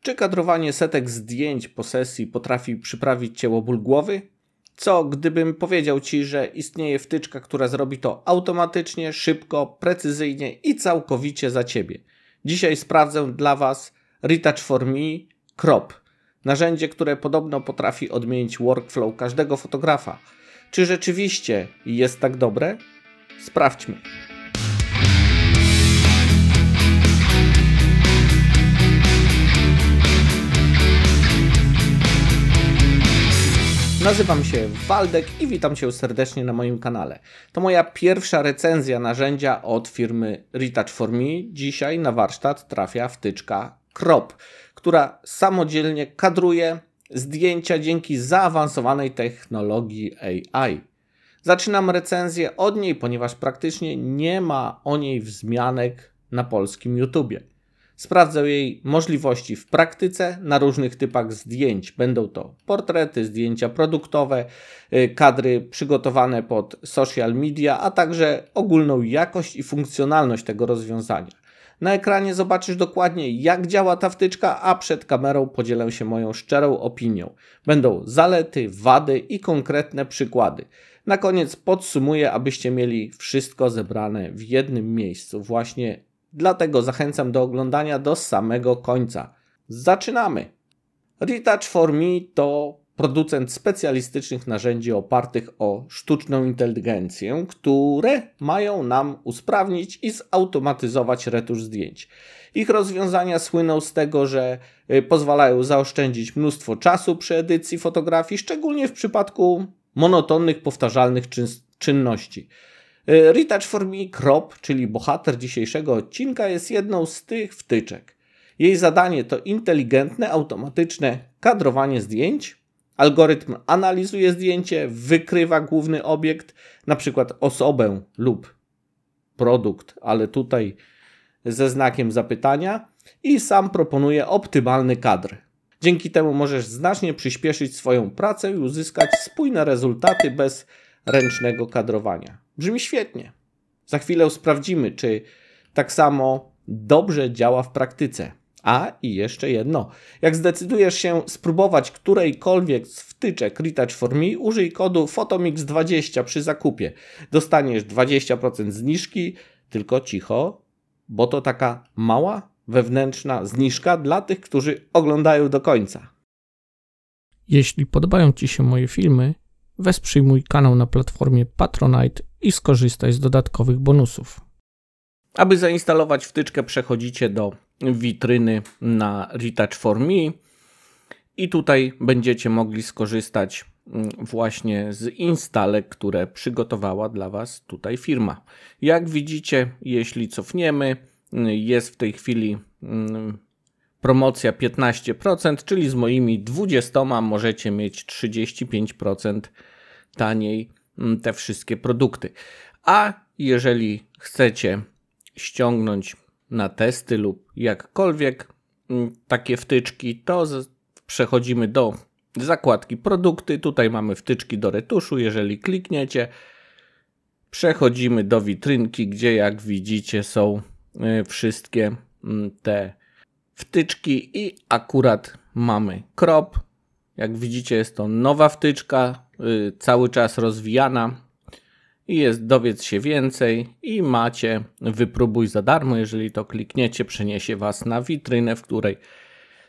Czy kadrowanie setek zdjęć po sesji potrafi przyprawić Cię o ból głowy? Co gdybym powiedział Ci, że istnieje wtyczka, która zrobi to automatycznie, szybko, precyzyjnie i całkowicie za Ciebie? Dzisiaj sprawdzę dla Was Retouch for Me Crop. Narzędzie, które podobno potrafi odmienić workflow każdego fotografa. Czy rzeczywiście jest tak dobre? Sprawdźmy. Nazywam się Waldek i witam Cię serdecznie na moim kanale. To moja pierwsza recenzja narzędzia od firmy Retouch for Me. Dzisiaj na warsztat trafia wtyczka Crop, która samodzielnie kadruje zdjęcia dzięki zaawansowanej technologii AI. Zaczynam recenzję od niej, ponieważ praktycznie nie ma o niej wzmianek na polskim YouTubie. Sprawdzę jej możliwości w praktyce na różnych typach zdjęć. Będą to portrety, zdjęcia produktowe, kadry przygotowane pod social media, a także ogólną jakość i funkcjonalność tego rozwiązania. Na ekranie zobaczysz dokładnie, jak działa ta wtyczka, a przed kamerą podzielę się moją szczerą opinią. Będą zalety, wady i konkretne przykłady. Na koniec podsumuję, abyście mieli wszystko zebrane w jednym miejscu. Właśnie dlatego zachęcam do oglądania do samego końca. Zaczynamy! Retouch for Me to producent specjalistycznych narzędzi opartych o sztuczną inteligencję, które mają nam usprawnić i zautomatyzować retusz zdjęć. Ich rozwiązania słyną z tego, że pozwalają zaoszczędzić mnóstwo czasu przy edycji fotografii, szczególnie w przypadku monotonnych, powtarzalnych czynności. Retouch for Me Crop, czyli bohater dzisiejszego odcinka, jest jedną z tych wtyczek. Jej zadanie to inteligentne, automatyczne kadrowanie zdjęć. Algorytm analizuje zdjęcie, wykrywa główny obiekt, np. osobę lub produkt, ale tutaj ze znakiem zapytania, i sam proponuje optymalny kadr. Dzięki temu możesz znacznie przyspieszyć swoją pracę i uzyskać spójne rezultaty bez ręcznego kadrowania. Brzmi świetnie. Za chwilę sprawdzimy, czy tak samo dobrze działa w praktyce. A i jeszcze jedno. Jak zdecydujesz się spróbować którejkolwiek z wtyczek Retouch for Me, użyj kodu PHOTOMIX20 przy zakupie. Dostaniesz 20% zniżki, tylko cicho, bo to taka mała, wewnętrzna zniżka dla tych, którzy oglądają do końca. Jeśli podobają Ci się moje filmy, wesprzyj mój kanał na platformie Patronite i skorzystaj z dodatkowych bonusów. Aby zainstalować wtyczkę, przechodzicie do witryny na Retouch for Me i tutaj będziecie mogli skorzystać właśnie z instalek, które przygotowała dla Was tutaj firma. Jak widzicie, jeśli cofniemy, jest w tej chwili promocja 15%, czyli z moimi 20 możecie mieć 35% taniej te wszystkie produkty. A jeżeli chcecie ściągnąć na testy lub jakkolwiek takie wtyczki, to przechodzimy do zakładki produkty. Tutaj mamy wtyczki do retuszu. Jeżeli klikniecie, przechodzimy do witrynki, gdzie jak widzicie są wszystkie te wtyczki i akurat mamy Crop. Jak widzicie, jest to nowa wtyczka, cały czas rozwijana i jest dowiedz się więcej i macie wypróbuj za darmo. Jeżeli to klikniecie, przeniesie Was na witrynę,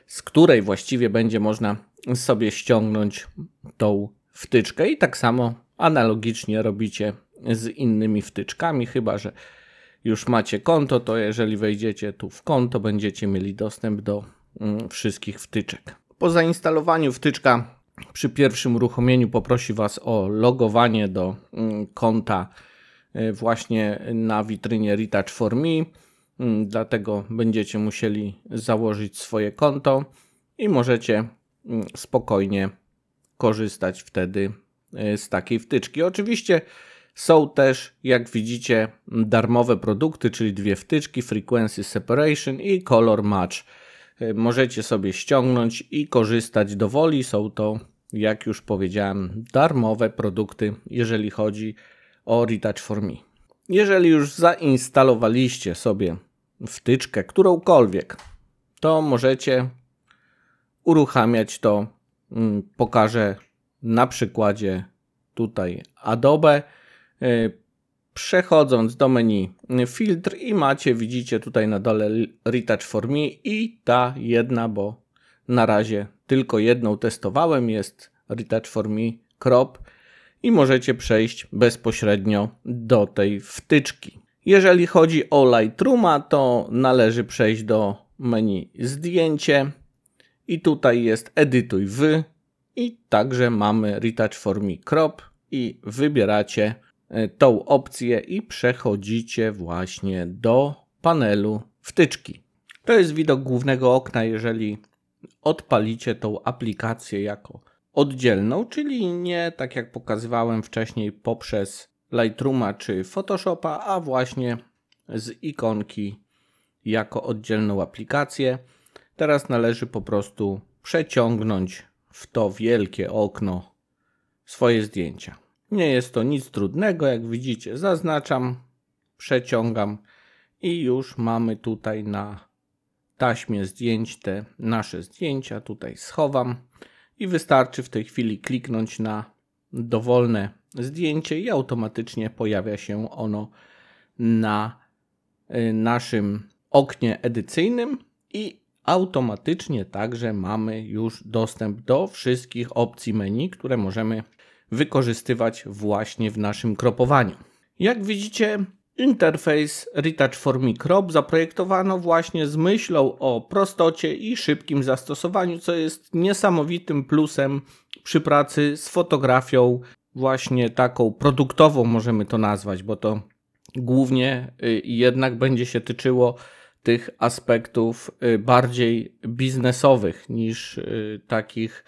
z której właściwie będzie można sobie ściągnąć tą wtyczkę i tak samo analogicznie robicie z innymi wtyczkami, chyba że już macie konto, to jeżeli wejdziecie tu w konto, będziecie mieli dostęp do wszystkich wtyczek. Po zainstalowaniu wtyczka przy pierwszym uruchomieniu poprosi Was o logowanie do konta właśnie na witrynie Retouch for Me. Dlatego będziecie musieli założyć swoje konto i możecie spokojnie korzystać wtedy z takiej wtyczki. Oczywiście są też, jak widzicie, darmowe produkty, czyli dwie wtyczki, Frequency Separation i Color Match. Możecie sobie ściągnąć i korzystać do woli. Są to, jak już powiedziałem, darmowe produkty, jeżeli chodzi o Retouch for Me. Jeżeli już zainstalowaliście sobie wtyczkę którąkolwiek, to możecie uruchamiać to pokażę na przykładzie tutaj Adobe. Przechodząc do menu filtr i widzicie tutaj na dole Retouch for Me i ta jedna, bo na razie tylko jedną testowałem, jest Retouch for Me Crop i możecie przejść bezpośrednio do tej wtyczki. Jeżeli chodzi o Lightrooma, to należy przejść do menu zdjęcie i tutaj jest edytuj w i także mamy Retouch for Me Crop i wybieracie tą opcję i przechodzicie właśnie do panelu wtyczki. To jest widok głównego okna, jeżeli odpalicie tą aplikację jako oddzielną, czyli nie tak jak pokazywałem wcześniej poprzez Lightrooma czy Photoshopa, a właśnie z ikonki jako oddzielną aplikację. Teraz należy po prostu przeciągnąć w to wielkie okno swoje zdjęcia. Nie jest to nic trudnego, jak widzicie, zaznaczam, przeciągam i już mamy tutaj na taśmie zdjęć te nasze zdjęcia. Tutaj schowam i wystarczy w tej chwili kliknąć na dowolne zdjęcie i automatycznie pojawia się ono na naszym oknie edycyjnym i automatycznie także mamy już dostęp do wszystkich opcji menu, które możemy wykorzystywać właśnie w naszym kropowaniu. Jak widzicie, interfejs Retouch for Me Crop zaprojektowano właśnie z myślą o prostocie i szybkim zastosowaniu, co jest niesamowitym plusem przy pracy z fotografią właśnie taką produktową, możemy to nazwać, bo to głównie jednak będzie się tyczyło tych aspektów bardziej biznesowych niż takich,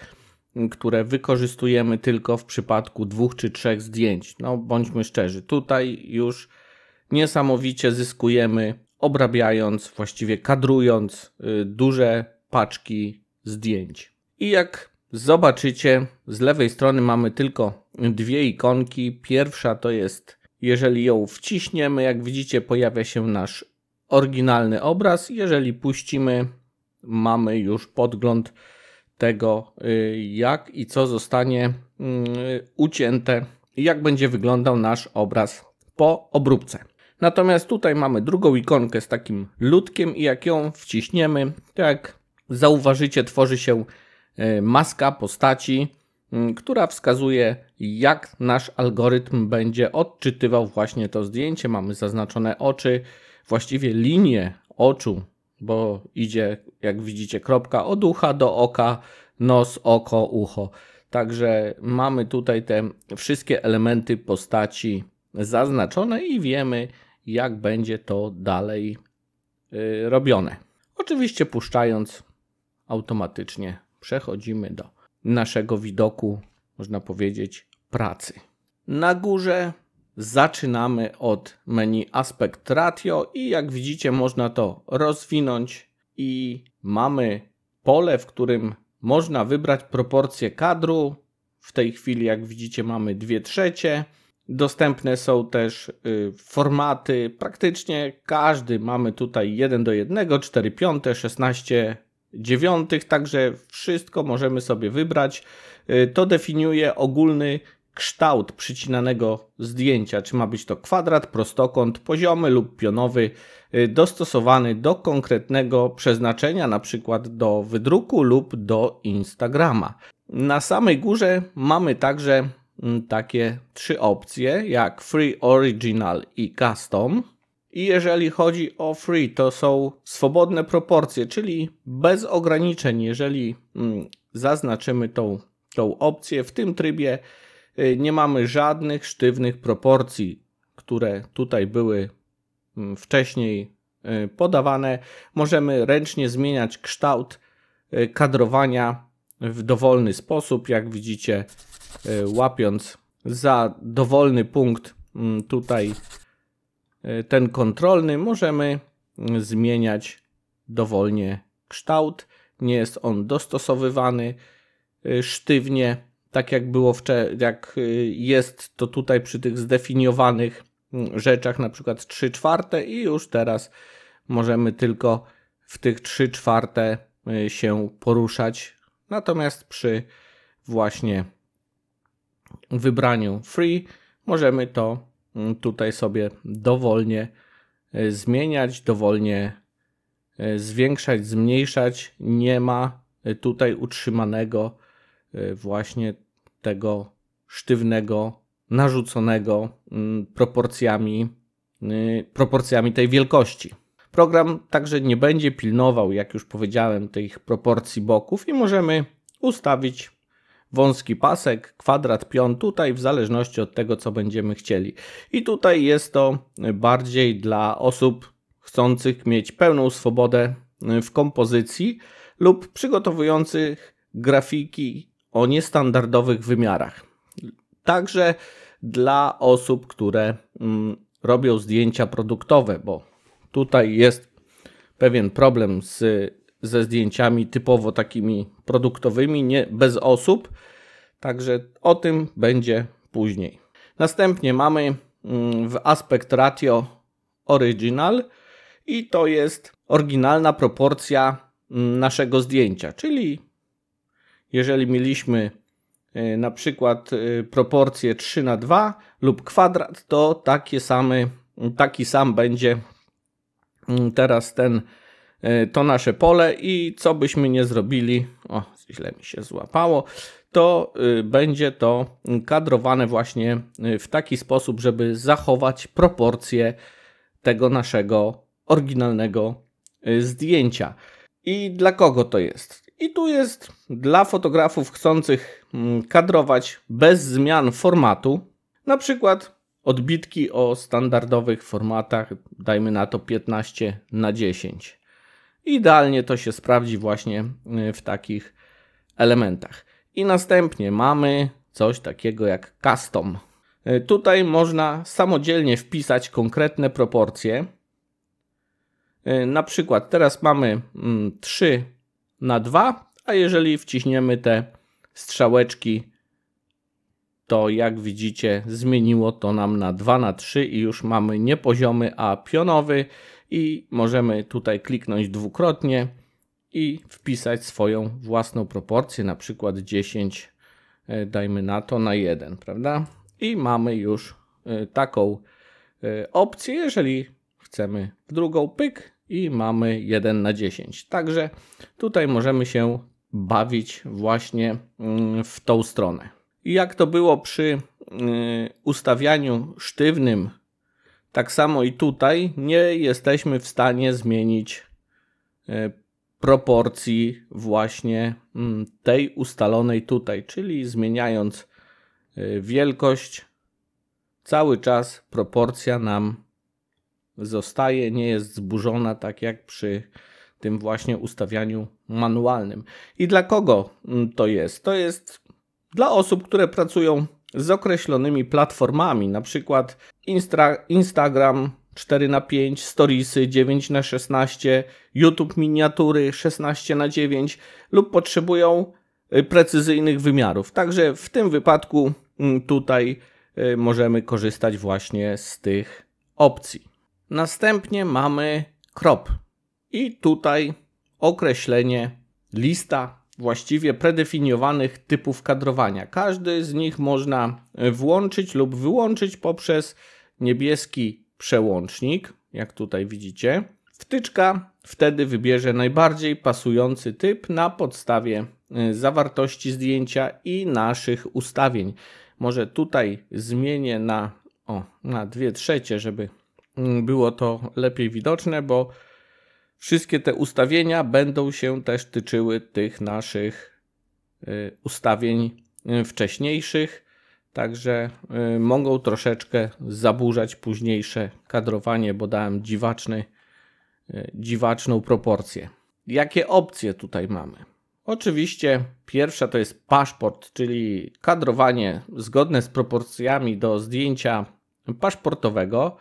które wykorzystujemy tylko w przypadku 2 czy 3 zdjęć. No bądźmy szczerzy, tutaj już niesamowicie zyskujemy, obrabiając, właściwie kadrując duże paczki zdjęć. I jak zobaczycie, z lewej strony mamy tylko dwie ikonki. Pierwsza to jest, jeżeli ją wciśniemy, jak widzicie, pojawia się nasz oryginalny obraz. Jeżeli puścimy, mamy już podgląd tego, jak i co zostanie ucięte i jak będzie wyglądał nasz obraz po obróbce. Natomiast tutaj mamy drugą ikonkę z takim ludkiem i jak ją wciśniemy, to jak zauważycie, tworzy się maska postaci, która wskazuje, jak nasz algorytm będzie odczytywał właśnie to zdjęcie. Mamy zaznaczone oczy, właściwie linię oczu, bo idzie, jak widzicie, kropka od ucha do oka, nos, oko, ucho. Także mamy tutaj te wszystkie elementy postaci zaznaczone i wiemy, jak będzie to dalej robione. Oczywiście puszczając, automatycznie przechodzimy do naszego widoku, można powiedzieć, pracy. Na górze zaczynamy od menu Aspect Ratio i jak widzicie, można to rozwinąć i mamy pole, w którym można wybrać proporcje kadru. W tej chwili, jak widzicie, mamy 2/3. Dostępne są też formaty, praktycznie każdy mamy tutaj 1:1, 4/5, 16/9, także wszystko możemy sobie wybrać. To definiuje ogólny kształt przycinanego zdjęcia, czy ma być to kwadrat, prostokąt, poziomy lub pionowy, dostosowany do konkretnego przeznaczenia, na przykład do wydruku lub do Instagrama. Na samej górze mamy także takie 3 opcje jak Free, Original i Custom. I jeżeli chodzi o Free, to są swobodne proporcje, czyli bez ograniczeń. Jeżeli zaznaczymy tą opcję, w tym trybie nie mamy żadnych sztywnych proporcji, które tutaj były wcześniej podawane. Możemy ręcznie zmieniać kształt kadrowania w dowolny sposób. Jak widzicie, łapiąc za dowolny punkt tutaj ten kontrolny, możemy zmieniać dowolnie kształt. Nie jest on dostosowywany sztywnie, tak jak było jak jest to tutaj przy tych zdefiniowanych rzeczach, na przykład 3/4 i już teraz możemy tylko w tych 3/4 się poruszać Natomiast przy właśnie wybraniu Free możemy to tutaj sobie dowolnie zmieniać, dowolnie zwiększać, zmniejszać. Nie ma tutaj utrzymanego właśnie tego sztywnego, narzuconego proporcjami tej wielkości. Program także nie będzie pilnował, jak już powiedziałem, tych proporcji boków i możemy ustawić wąski pasek, kwadrat, pion tutaj w zależności od tego, co będziemy chcieli. I tutaj jest to bardziej dla osób chcących mieć pełną swobodę w kompozycji lub przygotowujących grafiki o niestandardowych wymiarach. Także dla osób, które robią zdjęcia produktowe, bo tutaj jest pewien problem ze zdjęciami typowo takimi produktowymi, nie bez osób. Także o tym będzie później. Następnie mamy w aspect ratio original i to jest oryginalna proporcja naszego zdjęcia, czyli jeżeli mieliśmy na przykład proporcję 3:2 lub kwadrat, to taki sam będzie teraz to nasze pole i co byśmy nie zrobili, źle mi się złapało, to będzie to kadrowane właśnie w taki sposób, żeby zachować proporcje tego naszego oryginalnego zdjęcia. I dla kogo to jest? I tu jest dla fotografów chcących kadrować bez zmian formatu, na przykład odbitki o standardowych formatach, dajmy na to 15:10. Idealnie to się sprawdzi właśnie w takich elementach. I następnie mamy coś takiego jak custom. Tutaj można samodzielnie wpisać konkretne proporcje. Na przykład teraz mamy 3:2, a jeżeli wciśniemy te strzałeczki, to jak widzicie zmieniło to nam na 2:3 i już mamy nie poziomy, a pionowy i możemy tutaj kliknąć dwukrotnie i wpisać swoją własną proporcję, na przykład 10, dajmy na to, na 1, prawda? I mamy już taką opcję, jeżeli chcemy w drugą, pyk i mamy 1:10. Także tutaj możemy się bawić właśnie w tą stronę. I jak to było przy ustawianiu sztywnym, tak samo i tutaj nie jesteśmy w stanie zmienić proporcji właśnie tej ustalonej tutaj, czyli zmieniając wielkość, cały czas proporcja nam zostaje, nie jest zburzona tak jak przy tym właśnie ustawianiu manualnym. I dla kogo to jest? To jest dla osób, które pracują z określonymi platformami, na przykład Instagram 4:5, Storiesy 9:16, YouTube miniatury 16:9 lub potrzebują precyzyjnych wymiarów. Także w tym wypadku tutaj możemy korzystać właśnie z tych opcji. Następnie mamy crop i tutaj określenie, lista właściwie predefiniowanych typów kadrowania. Każdy z nich można włączyć lub wyłączyć poprzez niebieski przełącznik, jak tutaj widzicie. Wtyczka wtedy wybierze najbardziej pasujący typ na podstawie zawartości zdjęcia i naszych ustawień. Może tutaj zmienię na 2/3, żeby było to lepiej widoczne, bo wszystkie te ustawienia będą się też tyczyły tych naszych ustawień wcześniejszych, także mogą troszeczkę zaburzać późniejsze kadrowanie, bo dałem dziwaczną proporcję. Jakie opcje tutaj mamy? Oczywiście pierwsza to jest paszport, czyli kadrowanie zgodne z proporcjami do zdjęcia paszportowego.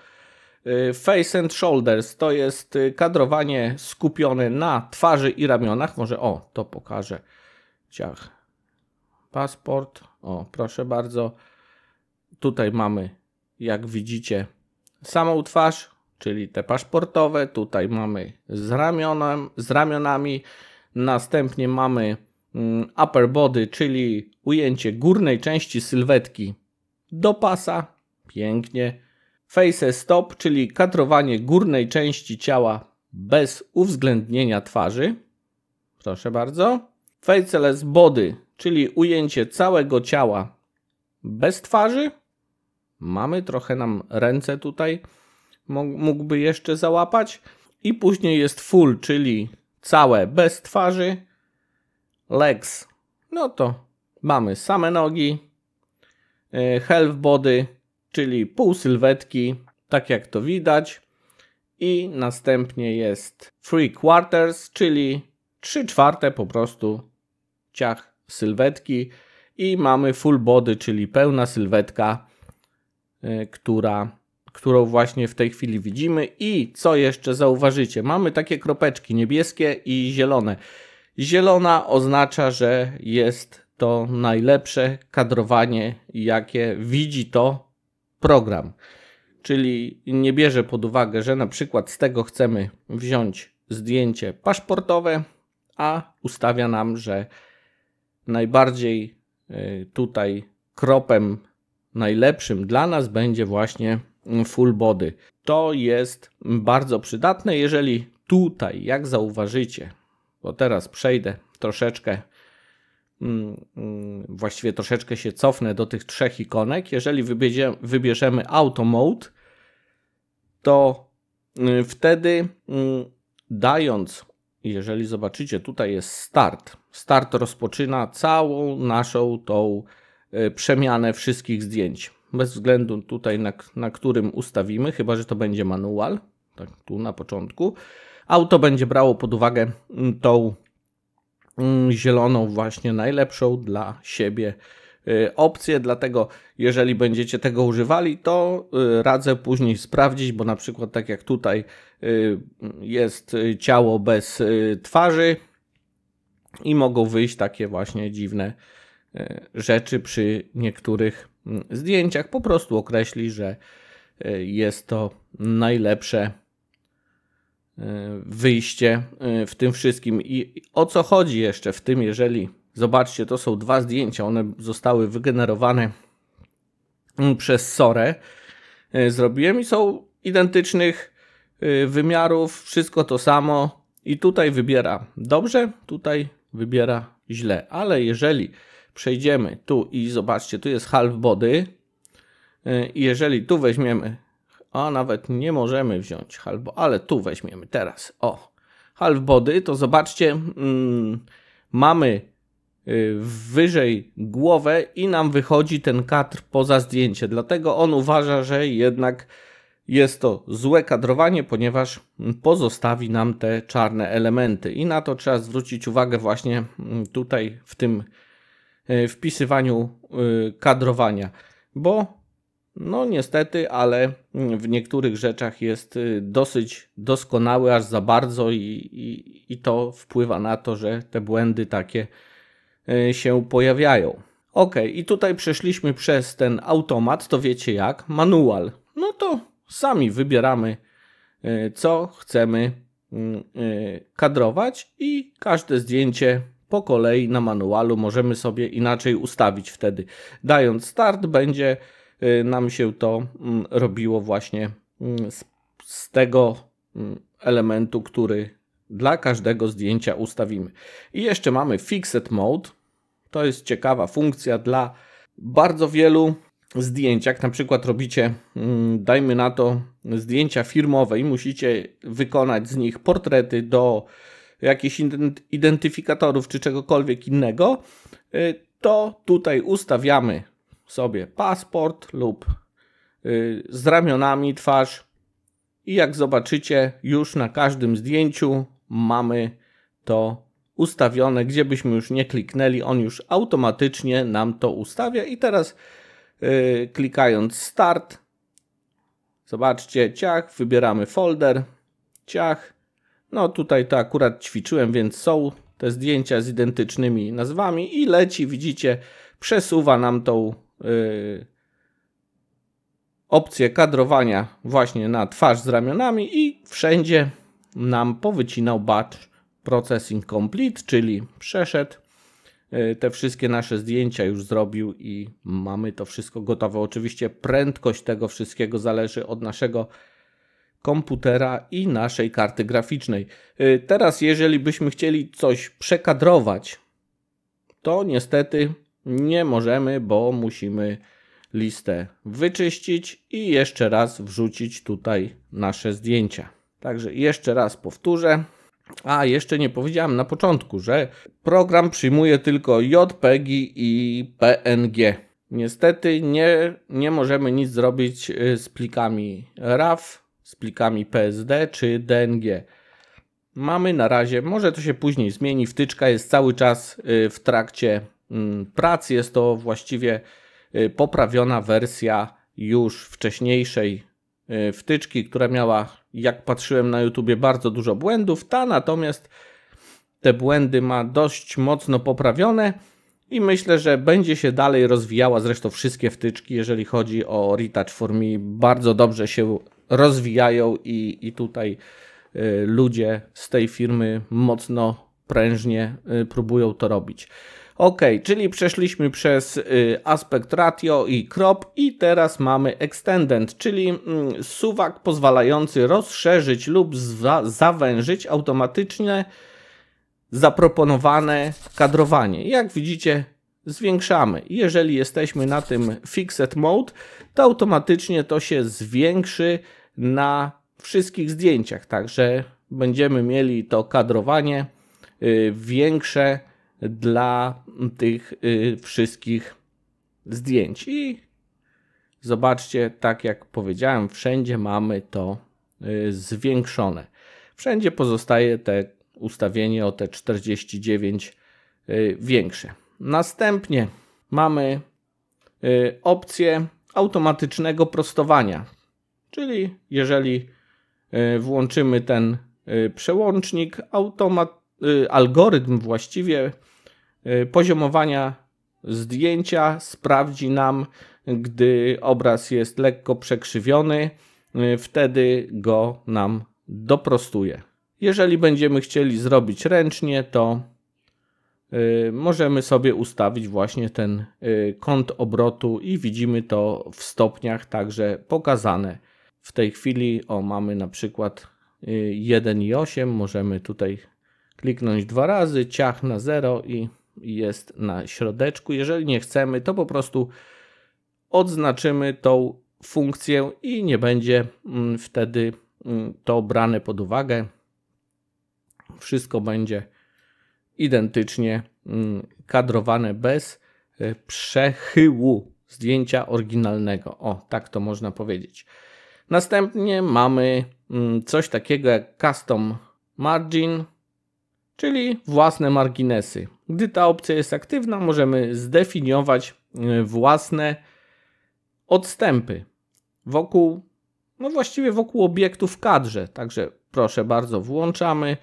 Face and Shoulders to jest kadrowanie skupione na twarzy i ramionach. Może to pokażę. Paszport. Proszę bardzo. Tutaj mamy, jak widzicie, samą twarz, czyli te paszportowe. Tutaj mamy z ramionami. Następnie mamy upper body, czyli ujęcie górnej części sylwetki do pasa. Pięknie. Face stop, czyli kadrowanie górnej części ciała bez uwzględnienia twarzy. Proszę bardzo. Faceless body, czyli ujęcie całego ciała bez twarzy. Mamy trochę nam ręce tutaj mógłby jeszcze załapać. I później jest full, czyli całe bez twarzy. Legs, no to mamy same nogi. Half body, czyli pół sylwetki, tak jak to widać. I następnie jest 3/4, czyli 3/4 po prostu ciach sylwetki. I mamy full body, czyli pełna sylwetka, którą właśnie w tej chwili widzimy. I co jeszcze zauważycie? Mamy takie kropeczki niebieskie i zielone. Zielona oznacza, że jest to najlepsze kadrowanie, jakie widzi to program. Czyli nie bierze pod uwagę, że na przykład z tego chcemy wziąć zdjęcie paszportowe, a ustawia nam, że najbardziej tutaj kropem najlepszym dla nas będzie właśnie full body. To jest bardzo przydatne, jeżeli tutaj, jak zauważycie, bo teraz przejdę troszeczkę, właściwie troszeczkę się cofnę do tych 3 ikonek. Jeżeli wybierzemy Auto Mode, to wtedy dając, jeżeli zobaczycie, tutaj jest Start. Start rozpoczyna całą naszą tą przemianę wszystkich zdjęć. Bez względu tutaj na którym ustawimy, chyba że to będzie manual, tak tu na początku. Auto będzie brało pod uwagę tą zieloną właśnie najlepszą dla siebie opcję, dlatego jeżeli będziecie tego używali, to radzę później sprawdzić, bo na przykład tak jak tutaj jest ciało bez twarzy i mogą wyjść takie właśnie dziwne rzeczy przy niektórych zdjęciach. Po prostu określi, że jest to najlepsze wyjście w tym wszystkim. I o co chodzi jeszcze w tym, jeżeli zobaczcie, to są 2 zdjęcia, one zostały wygenerowane przez Sorę. Zrobiłem i są identycznych wymiarów, wszystko to samo i tutaj wybiera dobrze, tutaj wybiera źle, ale jeżeli przejdziemy tu i zobaczcie, tu jest half body i jeżeli tu weźmiemy, a nawet nie możemy wziąć half body, ale tu weźmiemy teraz, half body, to zobaczcie, mamy wyżej głowę i nam wychodzi ten kadr poza zdjęcie, dlatego on uważa, że jednak jest to złe kadrowanie, ponieważ pozostawi nam te czarne elementy i na to trzeba zwrócić uwagę właśnie tutaj w tym wpisywaniu kadrowania, bo no niestety, ale w niektórych rzeczach jest dosyć doskonały, aż za bardzo i to wpływa na to, że te błędy takie się pojawiają. Ok, i tutaj przeszliśmy przez ten automat, to wiecie jak, manual. No to sami wybieramy, co chcemy kadrować i każde zdjęcie po kolei na manualu możemy sobie inaczej ustawić wtedy. Dając start będzie nam się to robiło właśnie z tego elementu, który dla każdego zdjęcia ustawimy. I jeszcze mamy Fixed Mode. To jest ciekawa funkcja dla bardzo wielu zdjęć. Jak na przykład robicie, dajmy na to, zdjęcia firmowe i musicie wykonać z nich portrety do jakichś identyfikatorów czy czegokolwiek innego, to tutaj ustawiamy sobie paszport lub z ramionami twarz i jak zobaczycie, już na każdym zdjęciu mamy to ustawione, gdzie byśmy już nie kliknęli, on już automatycznie nam to ustawia i teraz klikając start, zobaczcie, ciach, wybieramy folder, ciach, no tutaj to akurat ćwiczyłem, więc są te zdjęcia z identycznymi nazwami i leci, widzicie, przesuwa nam tą opcję kadrowania właśnie na twarz z ramionami i wszędzie nam powycinał batch processing complete, czyli przeszedł te wszystkie nasze zdjęcia już zrobił i mamy to wszystko gotowe. Oczywiście prędkość tego wszystkiego zależy od naszego komputera i naszej karty graficznej. Teraz jeżeli byśmy chcieli coś przekadrować, to niestety nie możemy, bo musimy listę wyczyścić i jeszcze raz wrzucić tutaj nasze zdjęcia. Także jeszcze raz powtórzę. A jeszcze nie powiedziałem na początku, że program przyjmuje tylko JPEGi i PNG. Niestety nie możemy nic zrobić z plikami RAW, z plikami PSD czy DNG. Mamy na razie, może to się później zmieni, wtyczka jest cały czas w trakcie pracy. Jest to właściwie poprawiona wersja już wcześniejszej wtyczki, która miała, jak patrzyłem na YouTubie, bardzo dużo błędów. Ta natomiast te błędy ma dość mocno poprawione i myślę, że będzie się dalej rozwijała. Zresztą wszystkie wtyczki, jeżeli chodzi o Retouch 4Me, bardzo dobrze się rozwijają i tutaj ludzie z tej firmy mocno prężnie próbują to robić. Ok, czyli przeszliśmy przez aspect ratio i crop i teraz mamy extended, czyli suwak pozwalający rozszerzyć lub zawężyć automatycznie zaproponowane kadrowanie. Jak widzicie, zwiększamy. Jeżeli jesteśmy na tym fixed mode, to automatycznie to się zwiększy na wszystkich zdjęciach, także będziemy mieli to kadrowanie większe dla tych wszystkich zdjęć. I zobaczcie, tak jak powiedziałem, wszędzie mamy to zwiększone. Wszędzie pozostaje te ustawienie o te 49 większe. Następnie mamy opcję automatycznego prostowania, czyli jeżeli włączymy ten przełącznik, algorytm właściwie poziomowania zdjęcia sprawdzi nam, gdy obraz jest lekko przekrzywiony, wtedy go nam doprostuje. Jeżeli będziemy chcieli zrobić ręcznie, to możemy sobie ustawić właśnie ten kąt obrotu i widzimy to w stopniach także pokazane. W tej chwili mamy na przykład 1,8, możemy tutaj kliknąć 2 razy, ciach na 0 i jest na środeczku. Jeżeli nie chcemy, to po prostu odznaczymy tą funkcję i nie będzie wtedy to brane pod uwagę. Wszystko będzie identycznie kadrowane bez przechyłu zdjęcia oryginalnego. O, tak to można powiedzieć. Następnie mamy coś takiego jak Custom Margin, czyli własne marginesy. Gdy ta opcja jest aktywna, możemy zdefiniować własne odstępy wokół, no właściwie wokół obiektu w kadrze. Także proszę bardzo, włączamy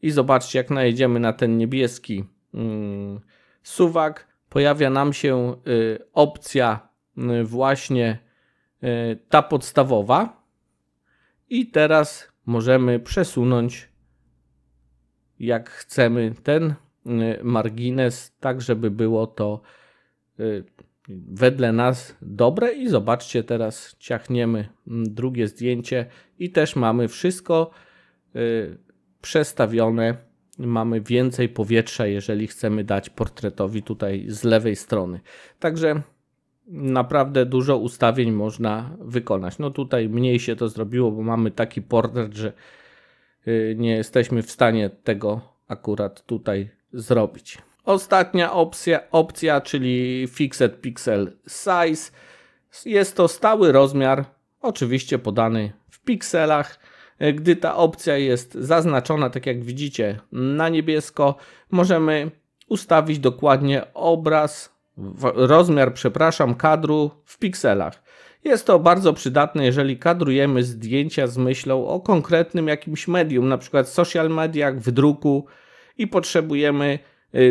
i zobaczcie, jak najedziemy na ten niebieski suwak, pojawia nam się opcja właśnie ta podstawowa i teraz możemy przesunąć, jak chcemy, ten margines, tak żeby było to wedle nas dobre. I zobaczcie, teraz ciachniemy drugie zdjęcie i też mamy wszystko przestawione. Mamy więcej powietrza, jeżeli chcemy dać portretowi tutaj z lewej strony. Także naprawdę dużo ustawień można wykonać. No tutaj mniej się to zrobiło, bo mamy taki portret, że nie jesteśmy w stanie tego akurat tutaj zrobić. Ostatnia opcja, czyli Fixed Pixel Size. Jest to stały rozmiar, oczywiście podany w pikselach. Gdy ta opcja jest zaznaczona, tak jak widzicie, na niebiesko, możemy ustawić dokładnie rozmiar kadru w pikselach. Jest to bardzo przydatne, jeżeli kadrujemy zdjęcia z myślą o konkretnym jakimś medium, na przykład social mediach, w druku i potrzebujemy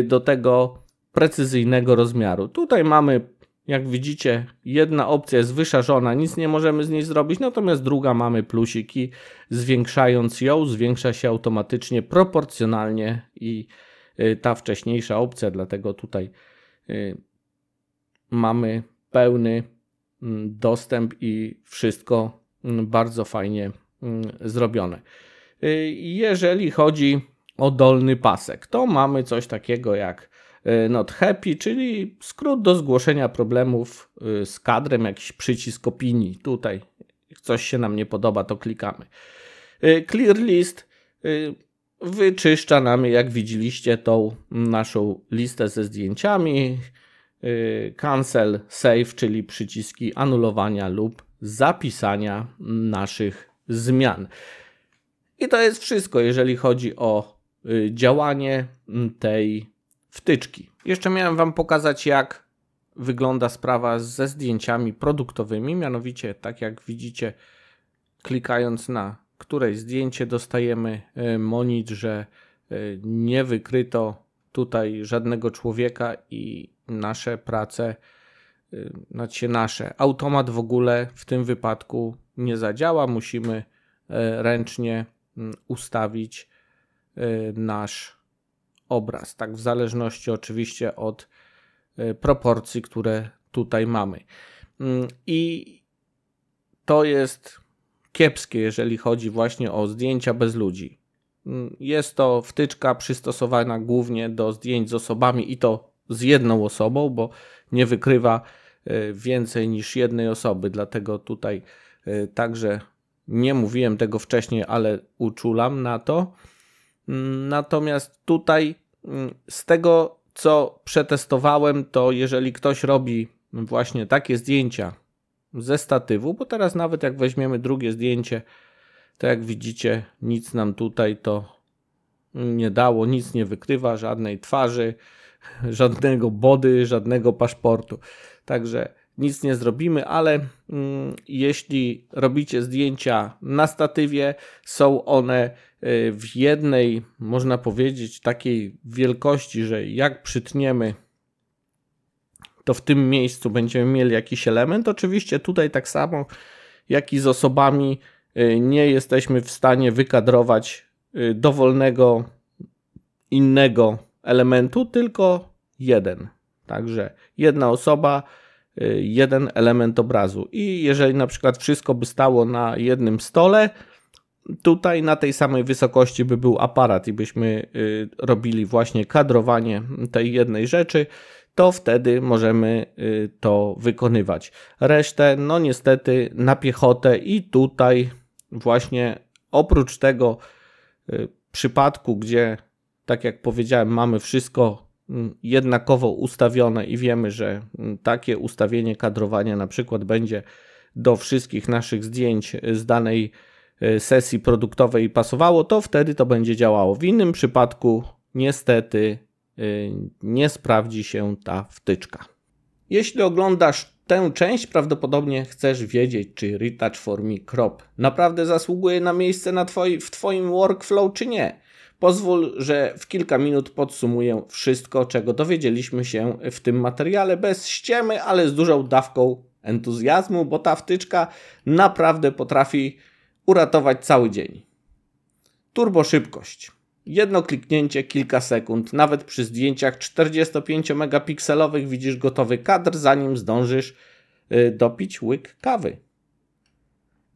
do tego precyzyjnego rozmiaru. Tutaj mamy, jak widzicie, jedna opcja jest wyszarzona, nic nie możemy z niej zrobić, natomiast druga mamy plusiki, zwiększając ją, zwiększa się automatycznie, proporcjonalnie i ta wcześniejsza opcja, dlatego tutaj mamy pełny dostęp i wszystko bardzo fajnie zrobione. Jeżeli chodzi o dolny pasek, to mamy coś takiego jak Not Happy, czyli skrót do zgłoszenia problemów z kadrem, jakiś przycisk opinii. Tutaj coś się nam nie podoba, to klikamy. Clear List wyczyszcza nam, jak widzieliście, tą naszą listę ze zdjęciami. Cancel Save, czyli przyciski anulowania lub zapisania naszych zmian. I to jest wszystko, jeżeli chodzi o działanie tej wtyczki. Jeszcze miałem Wam pokazać, jak wygląda sprawa ze zdjęciami produktowymi. Mianowicie, tak jak widzicie, klikając na któreś zdjęcie, dostajemy monit, że nie wykryto tutaj żadnego człowieka i nasze prace, automat w ogóle w tym wypadku nie zadziała. Musimy ręcznie ustawić nasz obraz, tak w zależności oczywiście od proporcji, które tutaj mamy. I to jest kiepskie, jeżeli chodzi właśnie o zdjęcia bez ludzi. Jest to wtyczka przystosowana głównie do zdjęć z osobami i to z jedną osobą, bo nie wykrywa więcej niż jednej osoby, dlatego tutaj także nie mówiłem tego wcześniej, ale uczulam na to. Natomiast tutaj z tego, co przetestowałem, to jeżeli ktoś robi właśnie takie zdjęcia ze statywu, bo teraz nawet jak weźmiemy drugie zdjęcie, to jak widzicie, nic nam tutaj to nie dało, nic nie wykrywa, żadnej twarzy, żadnego body, żadnego paszportu. Także nic nie zrobimy, ale jeśli robicie zdjęcia na statywie, są one w jednej, można powiedzieć, takiej wielkości, że jak przytniemy, to w tym miejscu będziemy mieli jakiś element. Oczywiście tutaj tak samo jak i z osobami nie jesteśmy w stanie wykadrować dowolnego innego elementu, tylko jeden. Także jedna osoba, jeden element obrazu. I jeżeli na przykład wszystko by stało na jednym stole, tutaj na tej samej wysokości by był aparat i byśmy robili właśnie kadrowanie tej jednej rzeczy, to wtedy możemy to wykonywać. Resztę, no niestety na piechotę i tutaj właśnie oprócz tego przypadku, gdzie tak jak powiedziałem, mamy wszystko jednakowo ustawione i wiemy, że takie ustawienie kadrowania na przykład będzie do wszystkich naszych zdjęć z danej sesji produktowej pasowało, to wtedy to będzie działało. W innym przypadku niestety nie sprawdzi się ta wtyczka. Jeśli oglądasz tę część, prawdopodobnie chcesz wiedzieć, czy Retouch For Me Crop naprawdę zasługuje na miejsce w Twoim workflow, czy nie. Pozwól, że w kilka minut podsumuję wszystko, czego dowiedzieliśmy się w tym materiale, bez ściemy, ale z dużą dawką entuzjazmu, bo ta wtyczka naprawdę potrafi uratować cały dzień. Turbo szybkość. Jedno kliknięcie, kilka sekund. Nawet przy zdjęciach 45 megapikselowych widzisz gotowy kadr, zanim zdążysz dopić łyk kawy.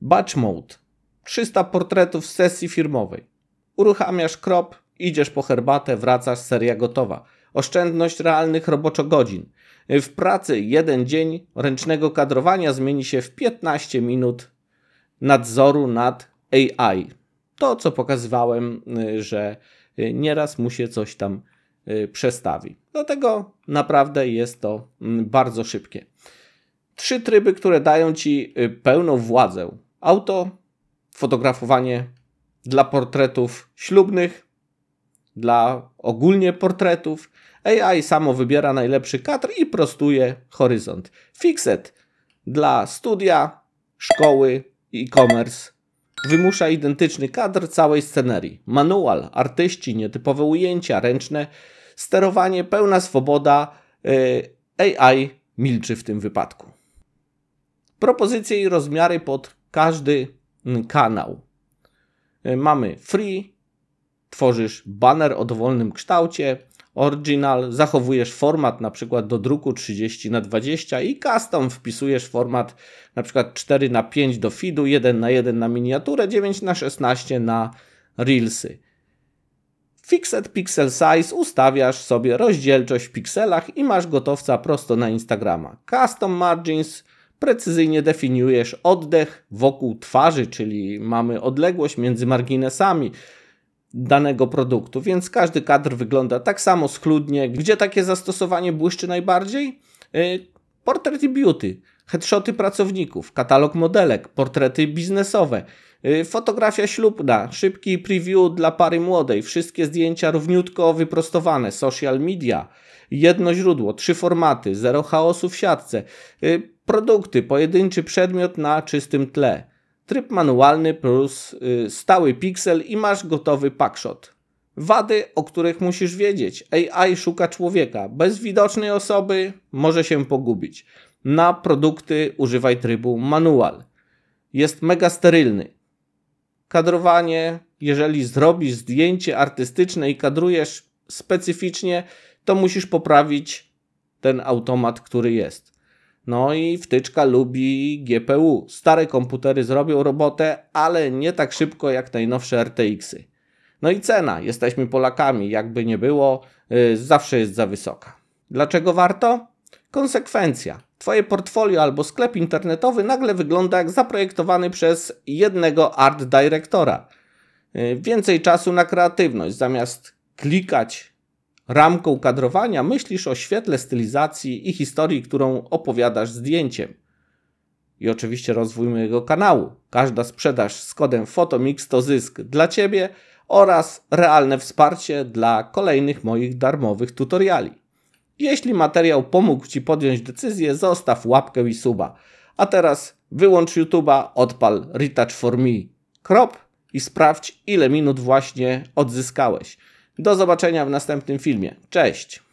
Batch Mode. 300 portretów z sesji firmowej. Uruchamiasz crop, idziesz po herbatę, wracasz, seria gotowa. Oszczędność realnych roboczo-godzin. W pracy jeden dzień ręcznego kadrowania zmieni się w 15 minut nadzoru nad AI. To, co pokazywałem, że nieraz mu się coś tam przestawi. Dlatego naprawdę jest to bardzo szybkie. 3 tryby, które dają Ci pełną władzę. Auto, fotografowanie dla portretów ślubnych, dla ogólnie portretów. AI samo wybiera najlepszy kadr i prostuje horyzont. Fixed dla studia, szkoły, e-commerce. Wymusza identyczny kadr całej scenerii. Manual, artyści, nietypowe ujęcia, ręczne sterowanie, pełna swoboda. AI milczy w tym wypadku. Propozycje i rozmiary pod każdy kanał. Mamy free, tworzysz baner o dowolnym kształcie, Original zachowujesz format na przykład do druku 30x20 i custom wpisujesz format na przykład 4x5 do feedu, 1x1 na miniaturę, 9x16 na reelsy. Fixed Pixel Size ustawiasz sobie rozdzielczość w pikselach i masz gotowca prosto na Instagrama. Custom Margins precyzyjnie definiujesz oddech wokół twarzy, czyli mamy odległość między marginesami danego produktu, więc każdy kadr wygląda tak samo schludnie. Gdzie takie zastosowanie błyszczy najbardziej? Portret i beauty, headshoty pracowników, katalog modelek, portrety biznesowe, fotografia ślubna, szybki preview dla pary młodej, wszystkie zdjęcia równiutko wyprostowane, social media, jedno źródło, 3 formaty, zero chaosu w siatce, produkty, pojedynczy przedmiot na czystym tle, tryb manualny plus stały piksel i masz gotowy packshot. Wady, o których musisz wiedzieć. AI szuka człowieka. Bez widocznej osoby może się pogubić. Na produkty używaj trybu manual. Jest mega sterylny. Kadrowanie, jeżeli zrobisz zdjęcie artystyczne i kadrujesz specyficznie, to musisz poprawić ten automat, który jest. No i wtyczka lubi GPU. Stare komputery zrobią robotę, ale nie tak szybko jak najnowsze RTX-y. No i cena. Jesteśmy Polakami, jakby nie było, zawsze jest za wysoka. Dlaczego warto? Konsekwencja. Twoje portfolio albo sklep internetowy nagle wygląda jak zaprojektowany przez jednego art dyrektora. Więcej czasu na kreatywność. Zamiast klikać ramką kadrowania, myślisz o świetle, stylizacji i historii, którą opowiadasz zdjęciem. I oczywiście rozwój mojego kanału. Każda sprzedaż z kodem PhotoMix to zysk dla Ciebie oraz realne wsparcie dla kolejnych moich darmowych tutoriali. Jeśli materiał pomógł Ci podjąć decyzję, zostaw łapkę i suba. A teraz wyłącz YouTube'a, odpal Retouch for Me. Crop i sprawdź, ile minut właśnie odzyskałeś. Do zobaczenia w następnym filmie. Cześć!